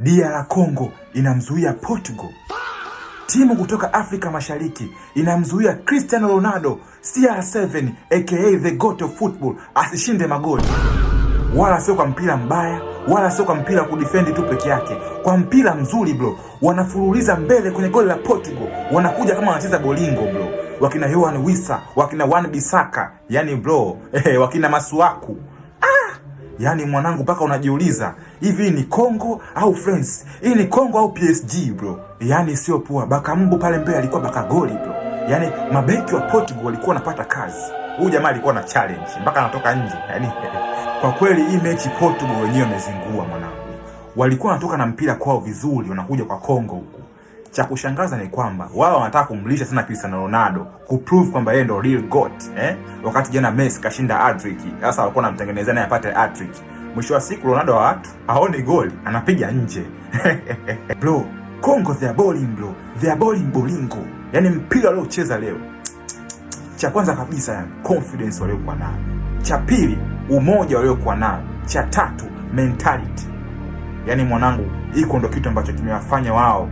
DR Congo inamzuia Portugal. Timu kutoka Afrika Mashariki inamzuia Cristiano Ronaldo CR7 aka the GOAT of football asishinde magoli. Wala sio kwa mpira mbaya, wala sio kwa mpira kudefend tu peke yake. Kwa mpira mzuri bro, wanafuruliza mbele kwenye goli la Portugal. Wanakuja kama wanacheza bolingo bro. Wakina Yohan Wissa, wakina Wan-Bissaka, yani bro, wakina Masuaku. Yani mwanangu mpaka unajiuliza, hivi ni Congo au France? Hii ni Congo au PSG bro? Yani sio poa. Bakambu pale mbele alikuwa bakagoli bro. Yani mabeki wa Portugal walikuwa wanapata kazi. Huyu jamaa alikuwa na challenge mpaka anatoka nje. Yani kwa kweli hii mechi Portugal wenyewe wamezingua mwanangu. Walikuwa wanatoka na mpira kwao vizuri, wanakuja kwa Congo huku. Cha kushangaza ni kwamba wao wanataka kumlisha sana Cristiano Ronaldo, kuprove kwamba yeye ndo real GOAT, wakati jana Messi kashinda hat-trick. Sasa walikuwa wanamtengenezea naye apate hat-trick. Mwisho wa siku Ronaldo wa watu aone goli, anapiga nje. Bro, Congo they are bowling bro. They are bowling bolingo. Yani mpira leo cheza leo. Cha kwanza kabisa yani confidence waliokuwa nayo. Cha pili umoja waliokuwa nao. Cha tatu mentality. Yani mwanangu, hiko ndo kitu ambacho kimewafanya wao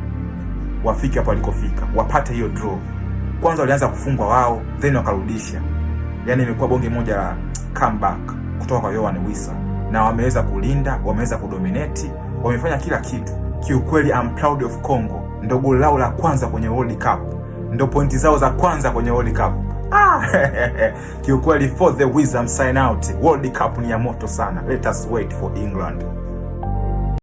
wafike hapo walikofika, wapate hiyo draw. Kwanza walianza kufungwa wao, then wakarudisha. Yani imekuwa bonge moja la comeback kutoka kwa Yohan Wissa. Na wameweza kulinda, wameweza kudominate, wamefanya kila kitu. Kiukweli I'm proud of Congo. Ndo goli lao la kwanza kwenye World Cup. Ndo pointi zao za kwanza kwenye World Cup. Kiukweli for the Wizards sign out. World Cup ni ya moto sana. Let us wait for England.